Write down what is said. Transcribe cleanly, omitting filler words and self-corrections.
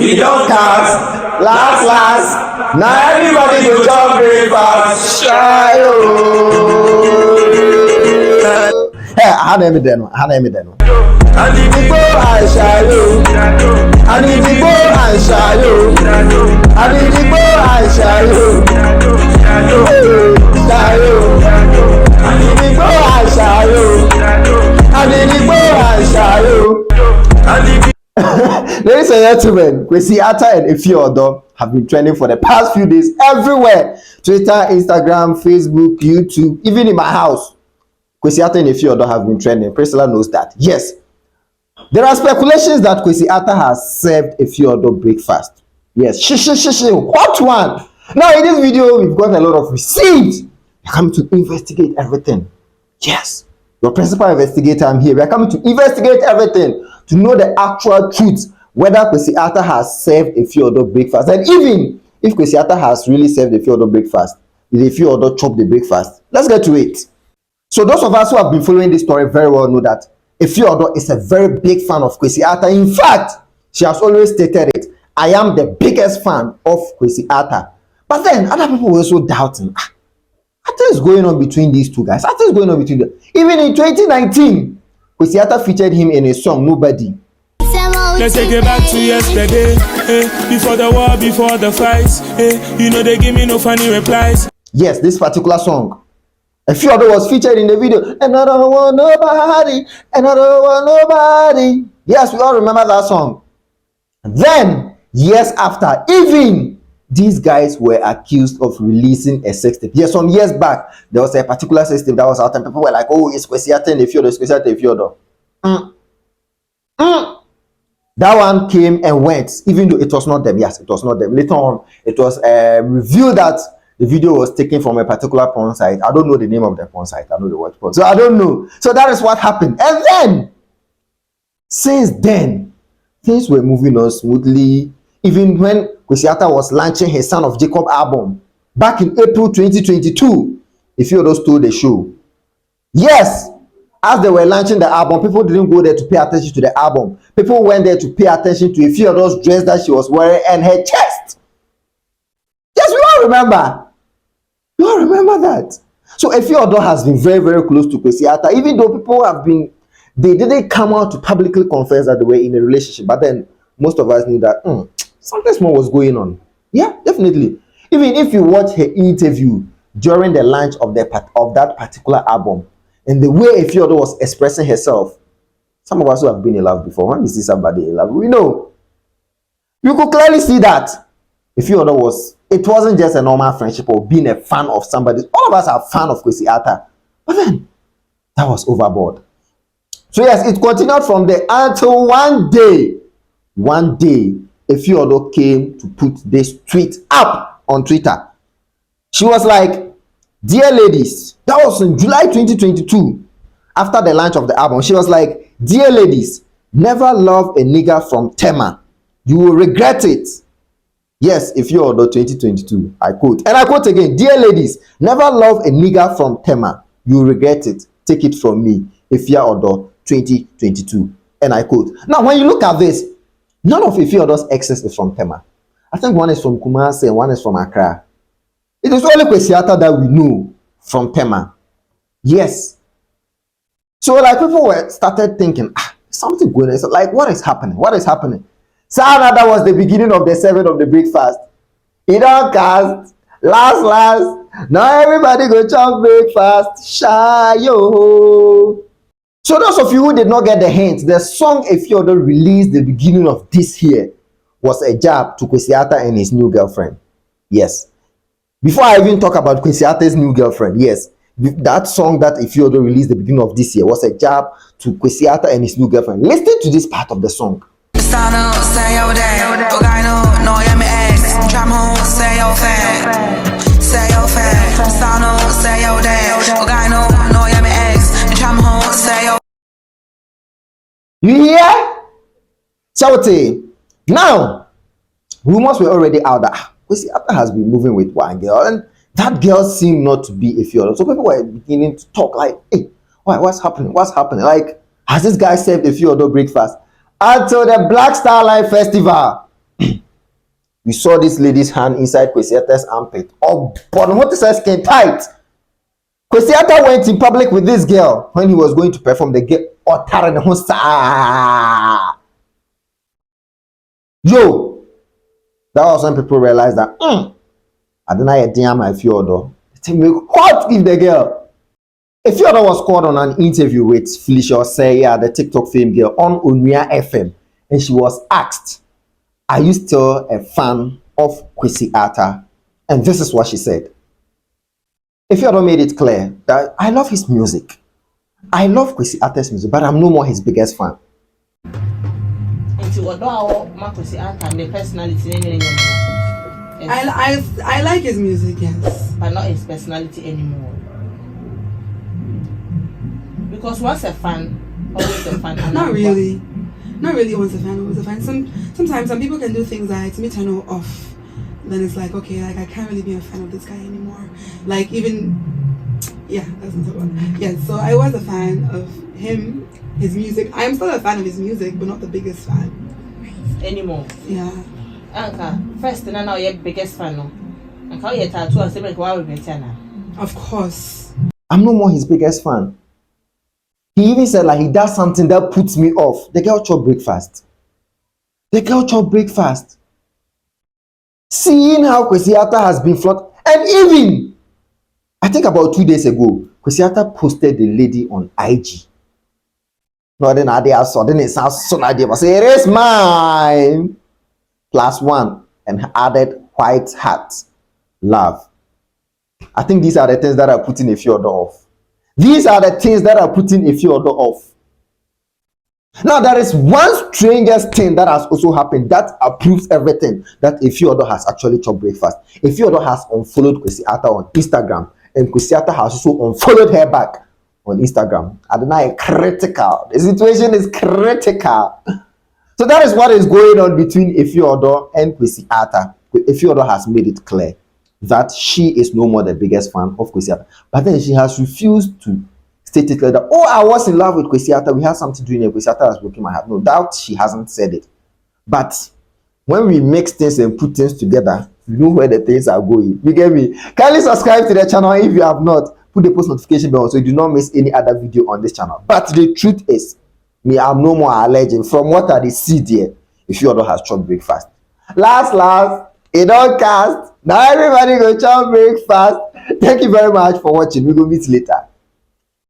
he don't cast. Last, now everybody go jump breakfast. Shy, oh. Hey, I name it then. And if you go and shy, oh. And if you go and shy, oh. And if you go and shy, oh. Shy, oh. And if you go and shy, oh. And if you go and shy, oh. Ladies and gentlemen, Kwesi and Efia Odo have been trending for the past few days everywhere. Twitter, Instagram, Facebook, YouTube, even in my house. Kwesi and Efia Odo have been trending. Priscilla knows that. Yes. There are speculations that Kwesi has served Efia Odo breakfast. Yes. What one? Now in this video, we've got a lot of receipts. We're coming to investigate everything. Yes. Your principal investigator, I'm here. We're coming to investigate everything to know the actual truth, whether Kwesi has served Efia Odo breakfast. And even if Kwesi has really served Efia Odo breakfast, did Efia Odo chop the breakfast? Let's get to it. So those of us who have been following this story very well know that Efia Odo is a very big fan of Kwesi. In fact, she has always stated it. I am the biggest fan of Kwesi. But then other people were also doubting. What is going on between these two guys? What is going on between them? Even in 2019, Kwesi featured him in a song, Nobody. Let's take it back to yesterday. Before the war, before the fights. You know they give me no funny replies. Yes, this particular song. Efia Odo was featured in the video. And I don't want nobody. And I don't want nobody. Yes, we all remember that song. Then, years after, even these guys were accused of releasing a sex tape. Yes, some years back, there was a particular sex tape that was out and people were like, oh, it's Kwesi and Efia Odo, it's Kwesi and Efia Odo. That one came and went, even though it was not them. Yes, it was not them. Later on, it was revealed that the video was taken from a particular porn site. I don't know the name of the porn site. I know the word porn. So I don't know. So that is what happened. And then, since then, things were moving on smoothly. Even when Kwesi was launching his Son of Jacob album back in April 2022, Efia Odo stole the show. Yes, as they were launching the album, people didn't go there to pay attention to the album. People went there to pay attention to Efia Odo's dress that she was wearing and her chest. Yes, we all remember. We all remember that. So Efia Odo has been very, very close to Kwesi, even though people have been, they didn't come out to publicly confess that they were in a relationship. But then most of us knew that something small was going on. Yeah, definitely. Even if you watch her interview during the launch of that particular album, and the way Efia Odo was expressing herself, some of us who have been in love before, when we see somebody in love, we know. You could clearly see that Efia Odo it wasn't just a normal friendship or being a fan of somebody. All of us are fan of Kwesi. But then, that was overboard. So yes, it continued from there until one day, Efia Odo came to put this tweet up on Twitter. She was like, dear ladies, that was in July 2022, after the launch of the album. She was like, dear ladies, never love a nigga from Tema. You will regret it. Yes, Efia Odo 2022, I quote. And I quote again, dear ladies, never love a nigga from Tema. You will regret it. Take it from me, Efia Odo 2022. And I quote. Now, when you look at this, none of Efia Odo's exes is from Tema. I think one is from Kumasi and one is from Accra. It is only Kwesi that we know from Tema. Yes. So like people started thinking, something going on. So like, what is happening? What is happening? So that was the beginning of the serving of the breakfast. It all cast. Last. Now everybody go chop breakfast. Shy yo. So those of you who did not get the hint, the song Efia Odo released the beginning of this year was a jab to Kwesi and his new girlfriend. Yes. Before I even talk about Kwesi new girlfriend, yes, that song that Efia Odo released the beginning of this year was a jab to Kwesi and his new girlfriend. Listen to this part of the song. You hear? Shout it. Now, rumors were already out that Kwesi has been moving with one girl, and that girl seemed not to be Efia Odo. So people were beginning to talk like, hey, what's happening? What's happening? Like, has this guy served Efia Odo breakfast? Until the Black Star Live Festival. We saw this lady's hand inside Kwesi Arthur's armpit. Oh, but what is her skin tight? Kwesi Arthur went in public with this girl when he was going to perform the girl. Yo, that was when people realized that I don't know a damn Efia Odo. What if the girl? Efia Odo was called on an interview with Felicia Osei, the TikTok fame girl, on Onuya FM, and she was asked, "Are you still a fan of Kwesi Arthur?" And this is what she said. Efia Odo made it clear that I love his music. I love Kwesi Arthur's music, but I'm no more his biggest fan. The personality I like his music, yes, but not his personality anymore. Because once a fan, always a fan. not really once a fan, always a fan. Sometimes some people can do things that to me turn off. Then it's like, okay, like I can't really be a fan of this guy anymore. Like even, yeah, that's not so bad. Yeah, so I was a fan of him, his music. I'm still a fan of his music, but not the biggest fan anymore. Yeah. Anka, first and now your biggest fan, no. And how you tattoo and say why we now. Of course. I'm no more his biggest fan. He even said like he does something that puts me off. The girl chop breakfast. Seeing how Kwesi Arthur has been flogged, and even I think about 2 days ago, Kwesi Arthur posted the lady on IG. No, then I saw then it sounds so idea, but say it is mine. +1 and added white heart, love. I think these are the things that are putting Efia Odo off. These are the things that are putting Efia Odo off. Now, there is one strangest thing that has also happened that proves everything that Efia Odo has actually chopped breakfast. Efia Odo has unfollowed Kwesi Arthur on Instagram, and Kwesi Arthur has also unfollowed her back on Instagram. I don't know, critical. The situation is critical. So that is what is going on between Efia Odo and Kwesi Arthur. Efia Odo has made it clear that she is no more the biggest fan of Kwesi Arthur. But then she has refused to state it like that. Oh, I was in love with Kwesi Arthur. We had something to do, and Kwesi Arthur has broken my heart. No doubt she hasn't said it. But when we mix things and put things together, you know where the things are going. You get me? Kindly subscribe to the channel if you have not. Put the post notification bell so you do not miss any other video on this channel. But the truth is, me, I'm no more alleging. From what I see there, Efia Odo has chopped breakfast. Last, it all cast. Now everybody go chop breakfast. Thank you very much for watching. We will meet later.